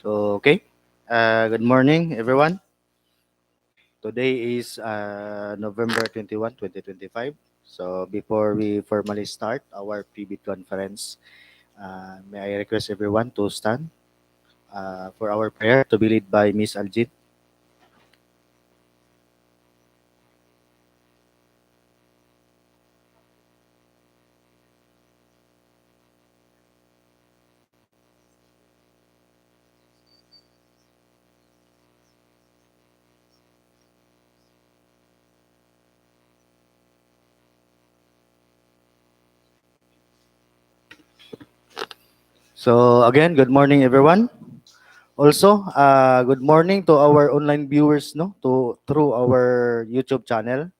Okay. Good morning, everyone. Today is November 21, 2025. So before we formally start our PBIT conference, may I request everyone to stand for our prayer to be led by Miss Aljit. So again, good morning, everyone. Also, good morning to our online viewers, no, to through our YouTube channel.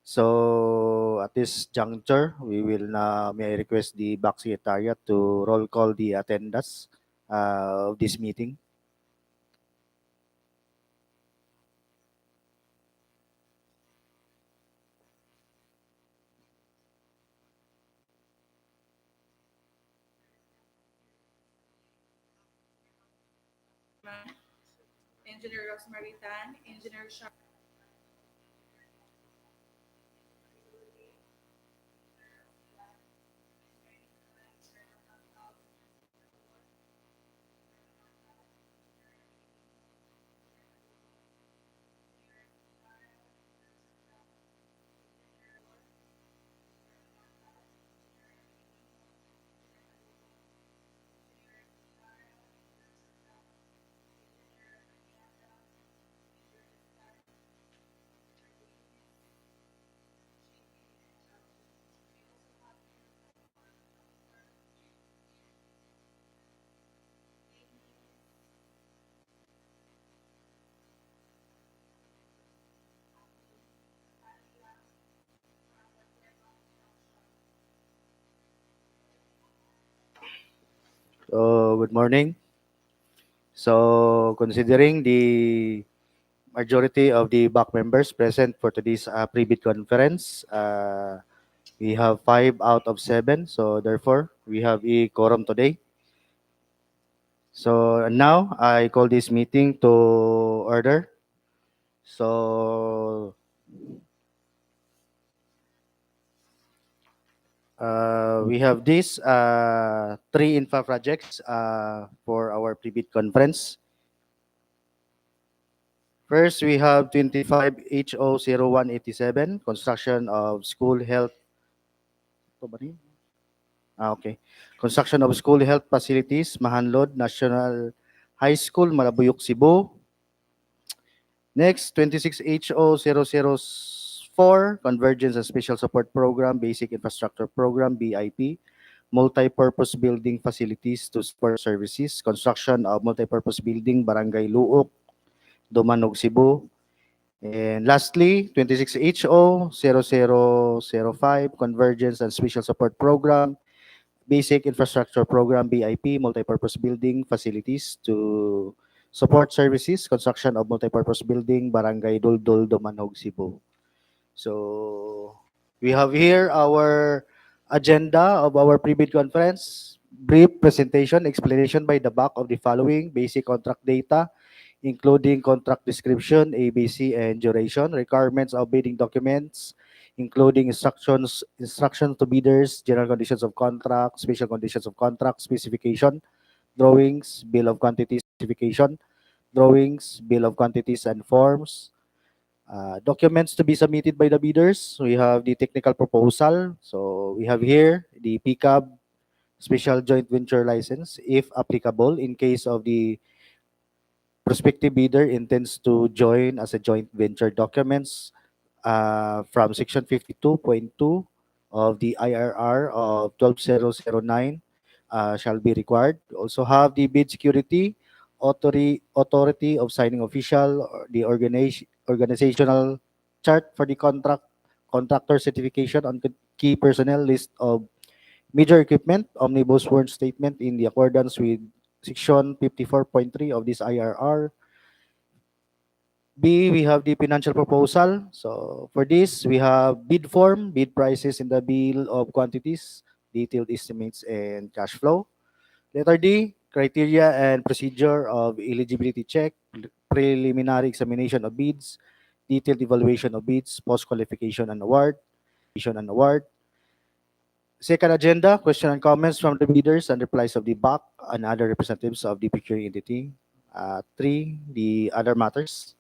So at this juncture, we will may I request the back secretariat to roll call the attendance of this meeting. So good morning. So considering the majority of the back members present for today's pre-bid conference, we have 5 out of 7. So therefore, we have a quorum today. So now I call this meeting to order. So we have these three infra projects for our pre-bid conference. First, we have 25HO0187, construction of school health. Ito ba rin? Okay. Construction of school health facilities, Mahanlud National High School, Malabuyoc, Cebu. Next, 26HO004, Convergence and Special Support Program, Basic Infrastructure Program, BIP, Multi-Purpose Building Facilities to Support Services, Construction of Multi-Purpose Building, Barangay Looc, Dumanjug, Cebu. And lastly, 26HO0005, Convergence and Special Support Program, Basic Infrastructure Program, BIP, Multi-Purpose Building Facilities to Support Services, Construction of Multi-Purpose Building, Barangay Doldol, Dumanjug, Cebu. So we have here our agenda of our pre-bid conference. Brief presentation, explanation by the back of the following basic contract data, including contract description, ABC, and duration, requirements of bidding documents, including instructions to bidders, general conditions of contract, special conditions of contract, specification, drawings, bill of quantities specification, drawings, bill of quantities and forms, documents to be submitted by the bidders. We have the technical proposal. So we have here the PCAB special joint venture license, if applicable, in case of the prospective bidder intends to join as a joint venture documents from Section 52.2 of the IRR of 12009 shall be required. Also have the bid security authority of signing official, or the organizational chart for the contractor certification on key personnel, list of major equipment, omnibus warrant statement in the accordance with Section 54.3 of this IRR. B, we have the financial proposal. So for this, we have bid form, bid prices in the bill of quantities, detailed estimates, and cash flow. Letter D, criteria and procedure of eligibility check, preliminary examination of bids, detailed evaluation of bids, post-qualification and award. Second agenda, question and comments from the bidders and replies of the BAC and other representatives of the procuring entity. Three, the other matters.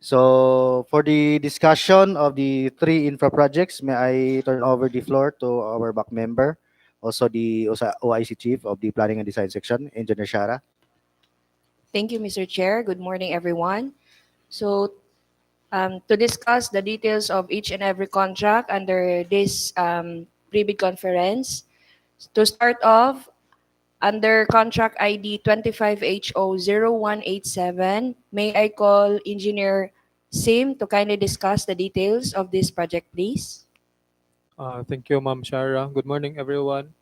So for the discussion of the three infra projects, may I turn over the floor to our BAC member, also the OIC chief of the planning and design section, Engineer Shara. Thank you, Mr. Chair. Good morning, everyone. So, to discuss the details of each and every contract under this pre-bid conference, to start off, under contract ID 25HO0187, may I call Engineer Sim to kindly discuss the details of this project, please? Thank you, Ma'am Shara. Good morning, everyone.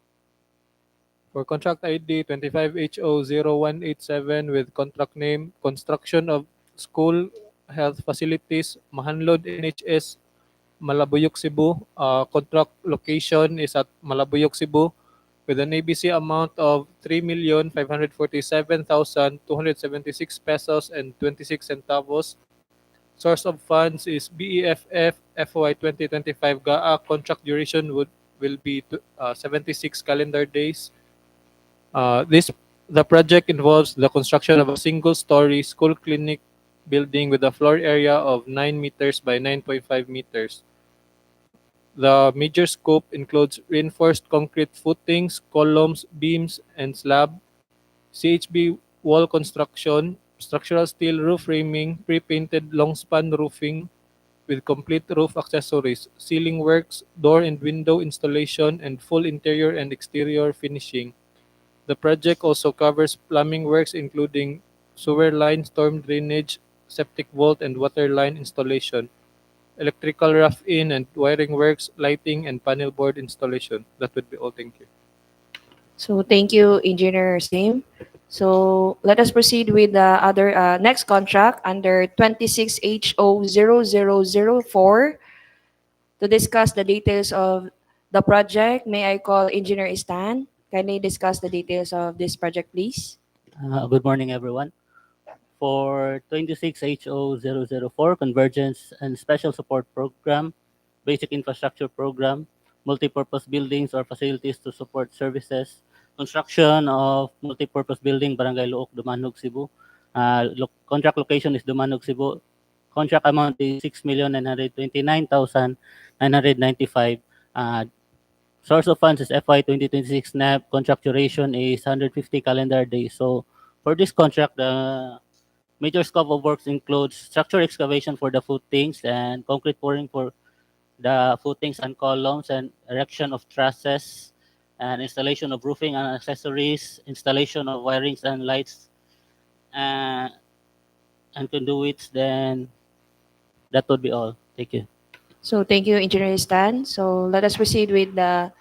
For contract ID 25HO0187 with contract name Construction of School Health Facilities, Mahanlud NHS, Malabuyoc, Cebu. Contract location is at Malabuyoc, Cebu with an ABC amount of 3,547,276 pesos and 26 centavos. Source of funds is BEFF FY 2025 GAA. Contract duration will be 76 calendar days. The project involves the construction of a single-story school clinic building with a floor area of 9 meters by 9.5 meters. The major scope includes reinforced concrete footings, columns, beams, and slab, CHB wall construction, structural steel roof framing, pre-painted long-span roofing with complete roof accessories, ceiling works, door and window installation, and full interior and exterior finishing. The project also covers plumbing works including sewer line, storm drainage, septic vault, and water line installation, electrical rough-in and wiring works, lighting, and panel board installation. That would be all. Thank you. So thank you, Engineer Sim. So let us proceed with the other next contract under 26HO0004 to discuss the details of the project. May I call Engineer Stan? Kindly discuss the details of this project, please. Good morning, everyone. For 26HO004 Convergence and Special Support Program, Basic Infrastructure Program, Multipurpose Buildings or Facilities to Support Services, Construction of Multipurpose Building, Barangay Looc, Dumanjug, Cebu. Contract location is Dumanjug, Cebu. Contract amount is 6,929,995. Source of funds is FY 2026 NAP. Contract duration is 150 calendar days. So for this contract, the major scope of works includes structure excavation for the footings and concrete pouring for the footings and columns and erection of trusses and installation of roofing and accessories, installation of wirings and lights uh, and conduits. Then that would be all. Thank you. So thank you, Engineer Stan. So let us proceed with the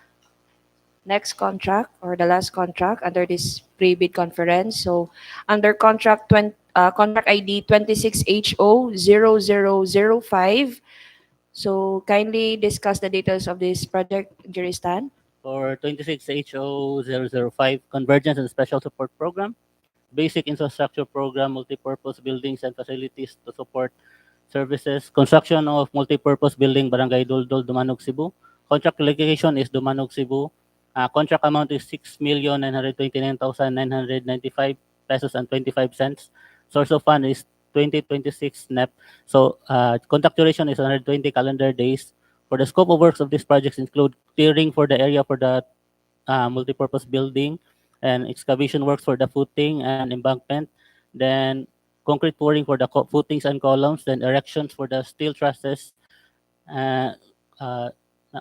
next contract or the last contract under this pre-bid conference. So under contract ID 26HO0005. So kindly discuss the details of this project, Engineer Stan. For 26HO005 Convergence and Special Support Program, Basic Infrastructure Program, Multipurpose Buildings and Facilities to Support Services, Construction of Multipurpose Building, Barangay Doldol, Dumanjug, Cebu. Contract location is Dumanjug, Cebu. Contract amount is 6,929,995 pesos and 25 cents. Source of fund is 2026 NEP. So contract duration is 120 calendar days. For the scope of works of these projects include clearing for the area for the multipurpose building and excavation works for the footing and embankment. Then concrete pouring for the footings and columns. Then erections for the steel trusses. Uh, uh,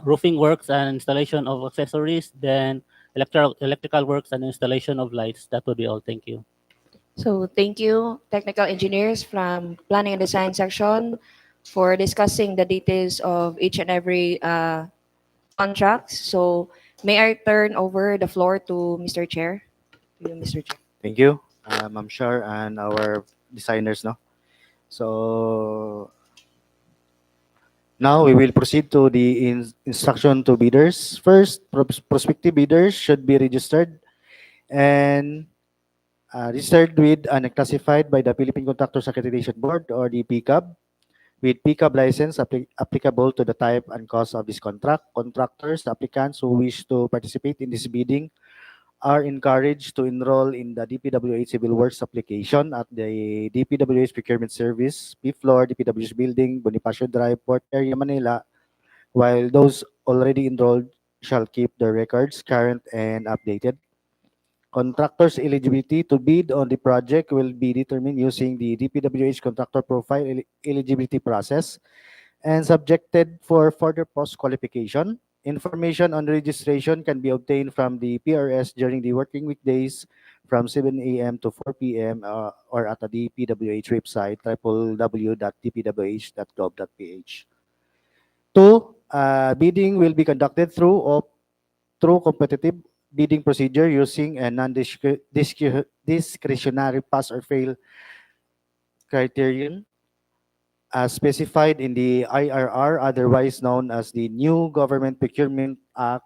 Roofing works and installation of accessories. Then electrical works and installation of lights. That would be all. Thank you. So thank you, technical engineers from Planning and Design section for discussing the details of each and every contract. So may I turn over the floor to Mr. Chair? To you, Mr. Chair. Thank you, Ma'am Shar, and our designers. No. So now we will proceed to the instruction to bidders. First, prospective bidders should be registered and registered with and classified by the Philippine Contractors Accreditation Board or the PCAB, with PCAB license applicable to the type and cost of this contract. Contractors, applicants who wish to participate in this bidding are encouraged to enroll in the DPWH Civil Works application at the DPWH Procurement Service, B-Floor, DPWH Building, Bonifacio Drive, Port Area, Manila, while those already enrolled shall keep their records current and updated. Contractors' eligibility to bid on the project will be determined using the DPWH contractor profile eligibility process and subjected for further post-qualification. Information on registration can be obtained from the PRS during the working weekdays from 7 a.m. to 4 p.m. Or at the DPWH website, www.dpwh.gov.ph. Two, bidding will be conducted through competitive bidding procedure using a non-discretionary pass or fail criterion as specified in the IRR, otherwise known as the New Government Procurement Act,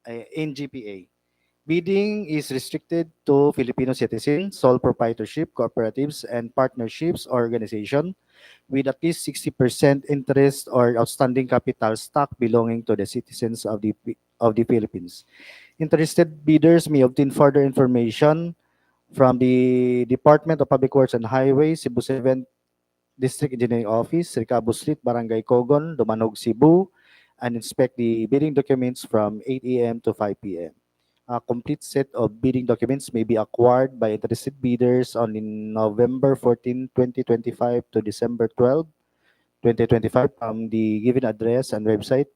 NGPA. Bidding is restricted to Filipino citizens, sole proprietorship, cooperatives, and partnerships organization with at least 60% interest or outstanding capital stock belonging to the citizens of the Philippines. Interested bidders may obtain further information from the Department of Public Works and Highways, Cebu 7th District Engineering Office, Recabo Street, Barangay Cogon, Dumanjug, Cebu, and inspect the bidding documents from 8 a.m. to 5 p.m. A complete set of bidding documents may be acquired by interested bidders on in November 14, 2025 to December 12, 2025 from the given address and website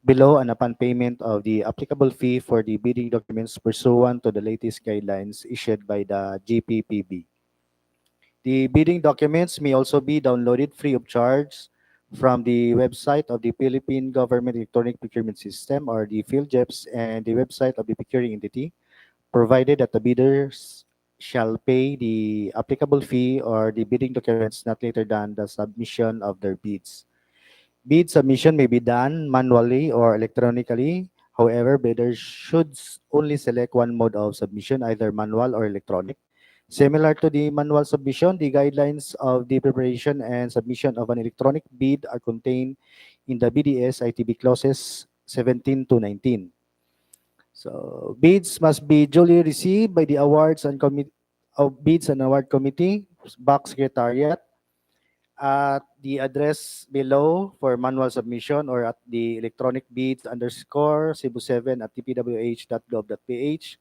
below and upon payment of the applicable fee for the bidding documents pursuant to the latest guidelines issued by the GPPB. The bidding documents may also be downloaded free of charge from the website of the Philippine Government Electronic Procurement System or the PhilGEPS and the website of the procuring entity, provided that the bidders shall pay the applicable fee or the bidding documents not later than the submission of their bids. Bid submission may be done manually or electronically. However, bidders should only select one mode of submission, either manual or electronic. Similar to the manual submission, the guidelines of the preparation and submission of an electronic bid are contained in the BDS ITB clauses 17 to 19. So bids must be duly received by the awards and bids and award committee, box secretariat, at the address below for manual submission or at the electronic bids underscore Cebu 7 at dpwh.gov.ph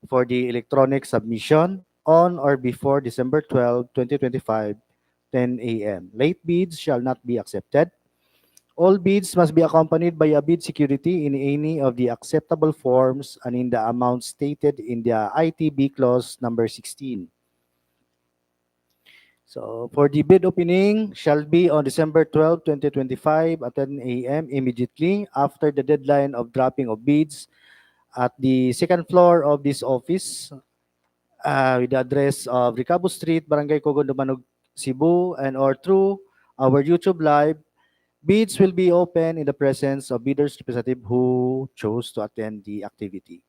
for the electronic submission on or before December 12, 2025, 10 a.m. Late bids shall not be accepted. All bids must be accompanied by a bid security in any of the acceptable forms and in the amount stated in the ITB clause number 16. So for the bid opening shall be on December 12, 2025 at 10 a.m. immediately after the deadline of dropping of bids at the second floor of this office with the address of Recabo Street, Barangay Cogon, Dumanog, Cebu, and or through our YouTube Live. Bids will be open in the presence of bidders representative who chose to attend the activity.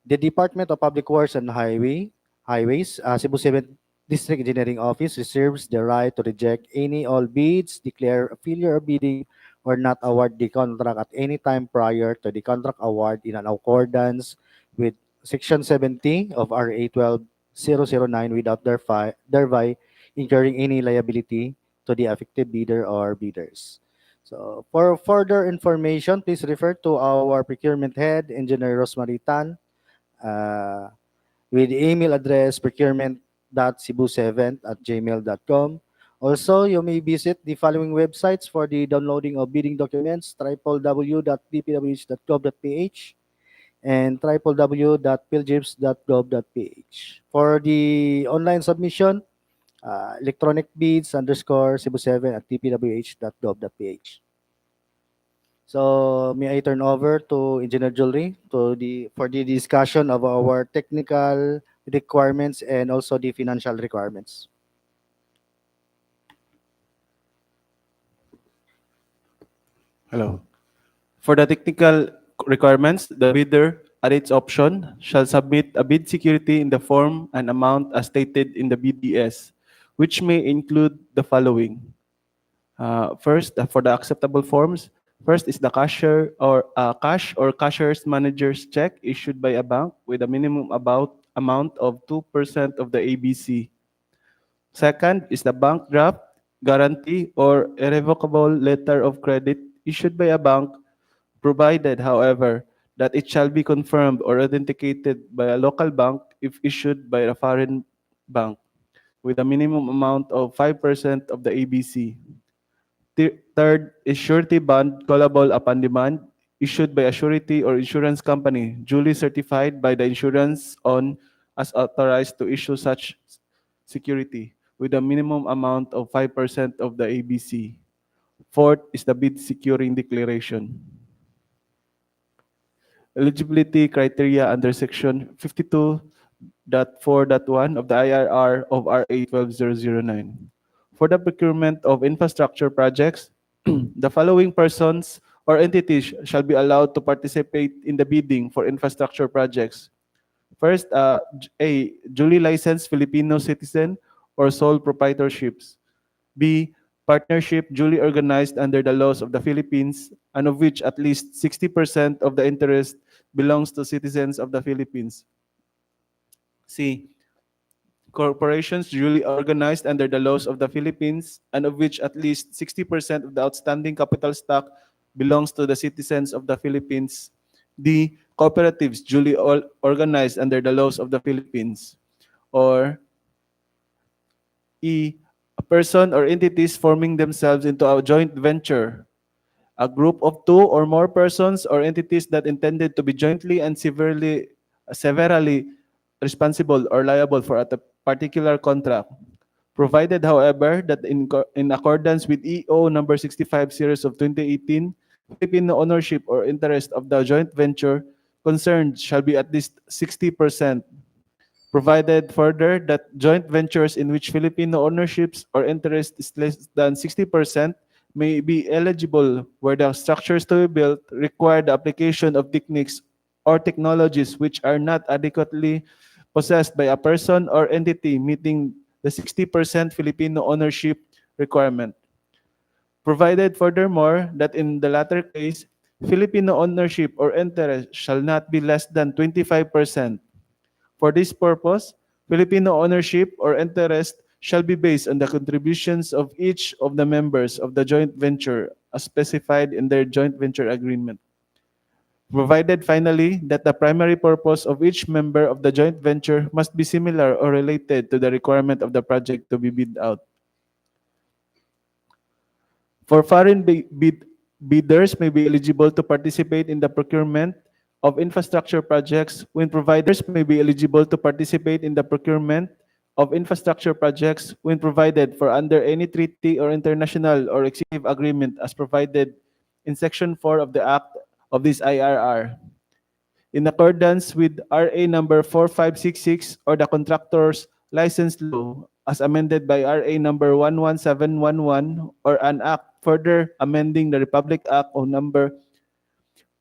The Department of Public Works and Highways, Cebu 7th District Engineering Office reserves the right to reject any all bids, declare a failure of bidding, or not award the contract at any time prior to the contract award in an accordance with Section 70 of RA 12009 without thereby incurring any liability to the affected bidder or bidders. So for further information, please refer to our procurement head, Engineer Rosemary Tan, uh, with the email address procurement.cebu7@gmail.com. Also, you may visit the following websites for the downloading of bidding documents: www.dpwh.gov.ph and www.philgips.gov.ph. For the online submission, electronic bids underscore Cebu7 at dpwh.gov.ph. So may I turn over to Engineer Jewelry for the discussion of our technical requirements and also the financial requirements. Hello. For the technical requirements, the bidder at its option, shall submit a bid security in the form and amount as stated in the BDS, which may include the following. First, for the acceptable forms, first is the cash or cashier's manager's check issued by a bank with a minimum amount of 2% of the ABC. Second is the bank draft, guarantee, or irrevocable letter of credit issued by a bank, provided, however, that it shall be confirmed or authenticated by a local bank if issued by a foreign bank, with a minimum amount of 5% of the ABC. Third is surety bond callable upon demand, issued by a surety or insurance company duly certified by the insurance on as authorized to issue such security, with a minimum amount of 5% of the ABC. Fourth is the bid securing declaration. Eligibility criteria under Section 52.4.1 of the IRR of RA 12009. For the procurement of infrastructure projects, the following persons or entities shall be allowed to participate in the bidding for infrastructure projects. First, A, duly licensed Filipino citizen or sole proprietorships. B, partnership duly organized under the laws of the Philippines and of which at least 60% of the interest belongs to citizens of the Philippines. C, corporations duly organized under the laws of the Philippines and of which at least 60% of the outstanding capital stock belongs to the citizens of the Philippines. D, cooperatives duly organized under the laws of the Philippines. Or E, a person or entities forming themselves into a joint venture, a group of two or more persons or entities that intended to be jointly and severally responsible or liable for a particular contract. Provided, however, that in accordance with EO number 65 series of 2018, Filipino ownership or interest of the joint venture concerned shall be at least 60%. Provided further that joint ventures in which Filipino ownerships or interest is less than 60% may be eligible where the structures to be built require the application of techniques or technologies which are not adequately possessed by a person or entity meeting the 60% Filipino ownership requirement. Provided furthermore that in the latter case, Filipino ownership or interest shall not be less than 25%. For this purpose, Filipino ownership or interest shall be based on the contributions of each of the members of the joint venture as specified in their joint venture agreement. Provided finally that the primary purpose of each member of the joint venture must be similar or related to the requirement of the project to be bid out. For foreign bidders may be eligible to participate in the procurement of infrastructure projects when providers may be eligible to participate in the procurement of infrastructure projects when provided for under any treaty or international or executive agreement as provided in Section 4 of the Act of this IRR. In accordance with RA number 4566 or the Contractors License Law as amended by RA number 11711 or an act further amending the Republic Act of number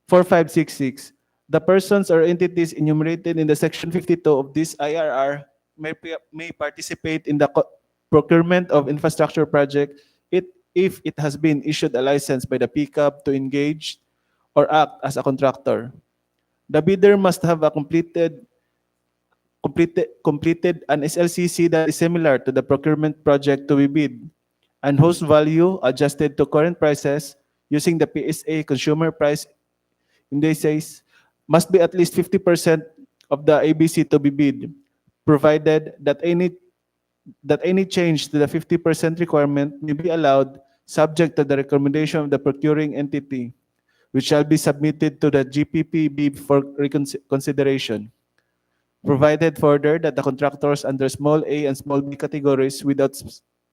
4566, the persons or entities enumerated in the Section 52 of this IRR may participate in the procurement of infrastructure project if it has been issued a license by the PCAB to engage or act as a contractor. The bidder must have completed an SLCC that is similar to the procurement project to be bid and whose value adjusted to current prices using the PSA consumer price indices must be at least 50% of the ABC to be bid, provided that any change to the 50% requirement may be allowed subject to the recommendation of the procuring entity, which shall be submitted to the GPPB for consideration. Provided further that the contractors under small a and small b categories without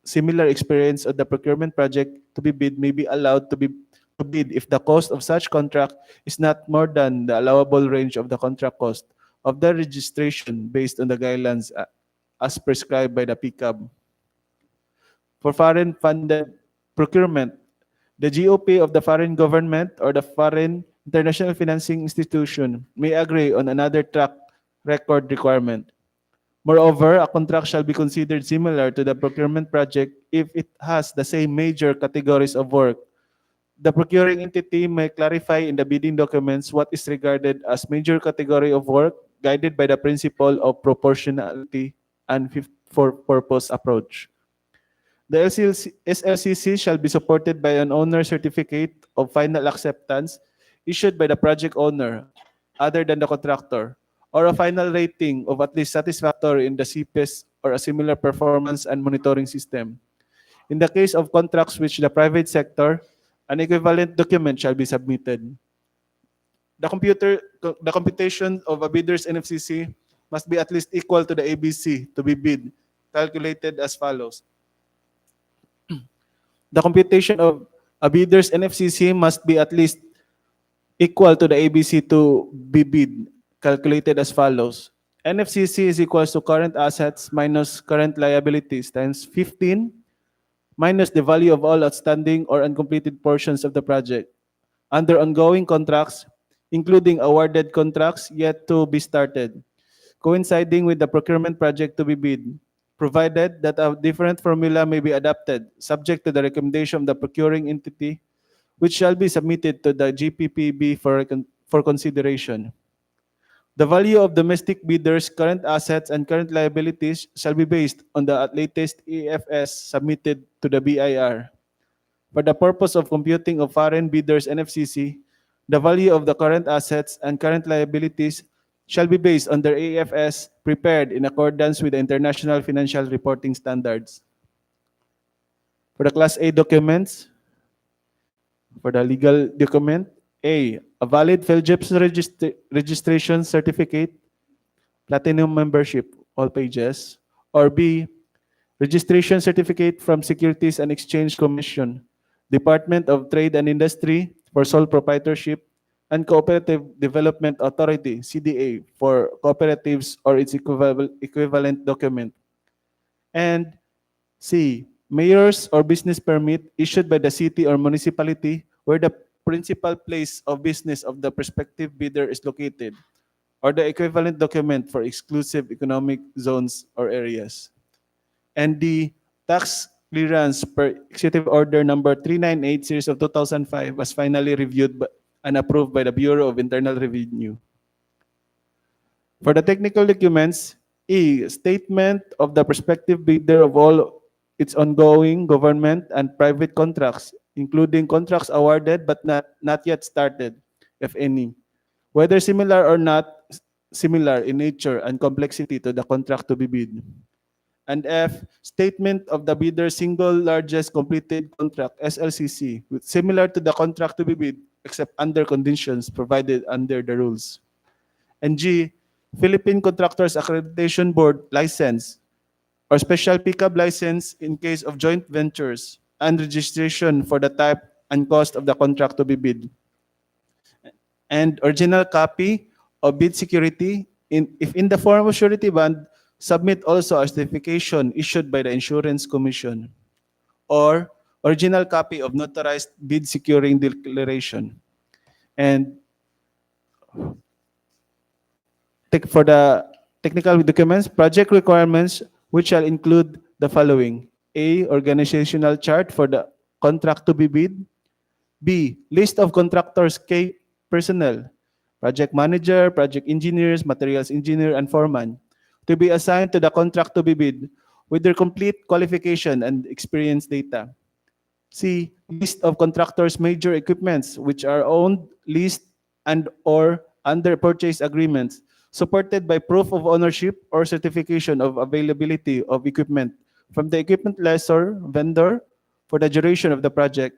similar experience of the procurement project to be bid may be allowed to bid if the cost of such contract is not more than the allowable range of the contract cost of the registration based on the guidelines as prescribed by the PCAB. For foreign funded procurement, the GOP of the foreign government or the foreign international financing institution may agree on another track record requirement. Moreover, a contract shall be considered similar to the procurement project if it has the same major categories of work. The procuring entity may clarify in the bidding documents what is regarded as major category of work, guided by the principle of proportionality and fit for purpose approach. The SLCC shall be supported by an owner certificate of final acceptance issued by the project owner, other than the contractor, or a final rating of at least satisfactory in the CPES or a similar performance and monitoring system. In the case of contracts which the private sector, an equivalent document shall be submitted. The computation of a bidder's NFCC must be at least equal to the ABC to be bid, calculated as follows. The computation of a bidder's NFCC must be at least equal to the ABC to be bid, calculated as follows. NFCC is equals to current assets minus current liabilities times 15 minus the value of all outstanding or uncompleted portions of the project under ongoing contracts, including awarded contracts yet to be started, coinciding with the procurement project to be bid, provided that a different formula may be adopted, subject to the recommendation of the procuring entity, which shall be submitted to the GPPB for consideration. The value of domestic bidders' current assets and current liabilities shall be based on the latest EFS submitted to the BIR. For the purpose of computing of foreign bidders' NFCC, the value of the current assets and current liabilities shall be based on their AFS prepared in accordance with the International Financial Reporting Standards. For the Class A documents, for the legal document, A valid PhilJEPS registration certificate, platinum membership, all pages, or B, registration certificate from Securities and Exchange Commission, Department of Trade and Industry for sole proprietorship, and Cooperative Development Authority, CDA, for cooperatives or its equivalent document. And C, mayor's or business permit issued by the city or municipality where the principal place of business of the prospective bidder is located, or the equivalent document for exclusive economic zones or areas. And the tax clearance per Executive Order number 398 series of 2005 was finally reviewed and approved by the Bureau of Internal Revenue. For the technical documents, E, statement of the prospective bidder of all its ongoing government and private contracts, including contracts awarded but not yet started, if any, whether similar or not similar in nature and complexity to the contract to be bid. And F, statement of the bidder's single largest completed contract, SLCC, similar to the contract to be bid, except under conditions provided under the rules. And G, Philippine Contractors Accreditation Board license or special pickup license in case of joint ventures and registration for the type and cost of the contract to be bid. And original copy of bid security, if in the form of surety bond, submit also a certification issued by the Insurance Commission, or original copy of notarized bid securing declaration. And for the technical documents, project requirements, which shall include the following: A, organizational chart for the contract to be bid. B, list of contractors, K, personnel, project manager, project engineers, materials engineer, and foreman, to be assigned to the contract to be bid with their complete qualification and experience data. C, list of contractors' major equipments which are owned, leased, and or under purchase agreements, supported by proof of ownership or certification of availability of equipment from the equipment lessor, vendor, for the duration of the project,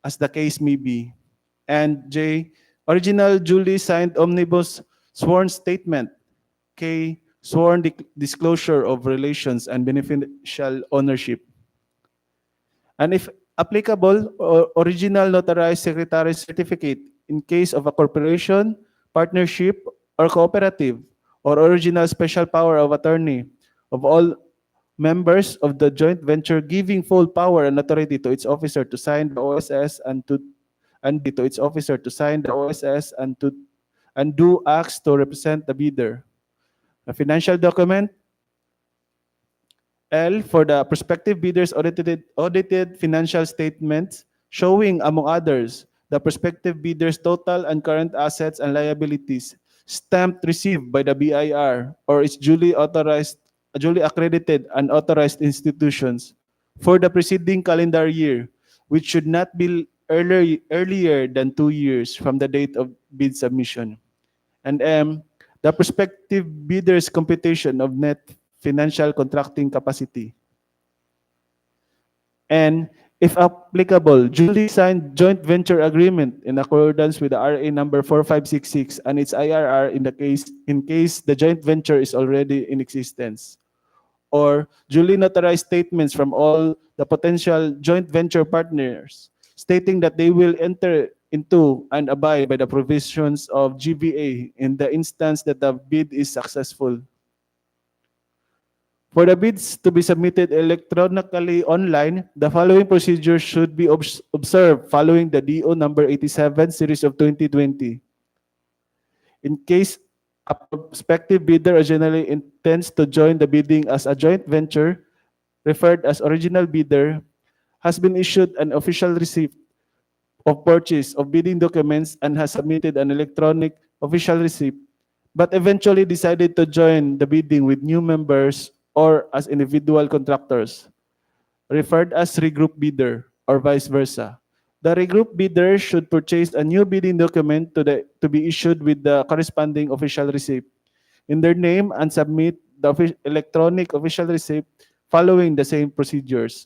as the case may be. And J, original duly signed omnibus sworn statement. K, sworn disclosure of relations and beneficial ownership. And if applicable, original notarized secretary's certificate in case of a corporation, partnership, or cooperative, or original special power of attorney of all members of the joint venture, giving full power and authority to its officer to sign the OSS and to and to its officer to sign the OSS and do acts to represent the bidder. A financial document. L, for the prospective bidders audited financial statements showing, among others, the prospective bidders' total and current assets and liabilities, stamped received by the BIR or its duly accredited and authorized institutions for the preceding calendar year, which should not be earlier than 2 years from the date of bid submission. And M, the prospective bidder's computation of net financial contracting capacity. And, if applicable, duly signed joint venture agreement in accordance with the RA number 4566 and its IRR in case the joint venture is already in existence. Or duly notarized statements from all the potential joint venture partners stating that they will enter into and abide by the provisions of GVA in the instance that the bid is successful. For the bids to be submitted electronically online, the following procedures should be observed following the DO number 87 series of 2020. In case a prospective bidder originally intends to join the bidding as a joint venture, referred as original bidder, has been issued an official receipt of purchase of bidding documents and has submitted an electronic official receipt, but eventually decided to join the bidding with new members or as individual contractors, referred as regroup bidder or vice versa. The regroup bidder should purchase a new bidding document to be issued with the corresponding official receipt in their name and submit the electronic official receipt following the same procedures.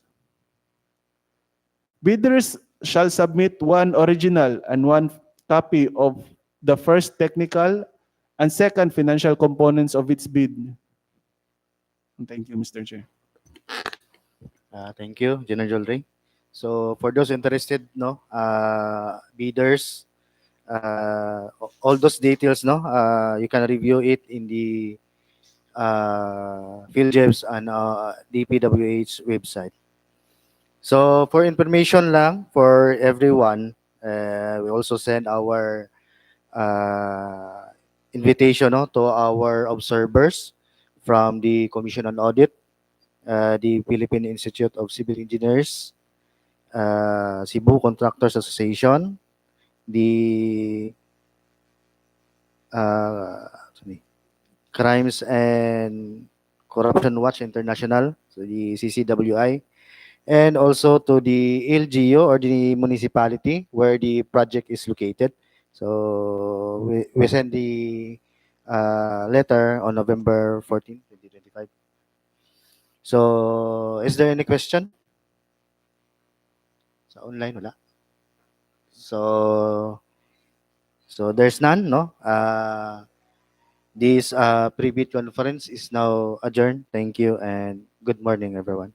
Bidders shall submit one original and one copy of the first technical and second financial components of its bid. Thank you, Mr. Chair. Thank you, General Jolry. So for those interested, no, bidders, all those details, no, you can review it in the PhilJebs and DPWH website. So for information lang for everyone, we also send our invitation, no, to our observers from the Commission on Audit, the Philippine Institute of Civil Engineers, Cebu Contractors Association, the Crimes and Corruption Watch International, so the CCWI, and also to the LGU or the municipality where the project is located. So we send the letter on November 14, 2025. So is there any question? Sa online wala. So there's none, no? This pre-bid conference is now adjourned. Thank you and good morning, everyone.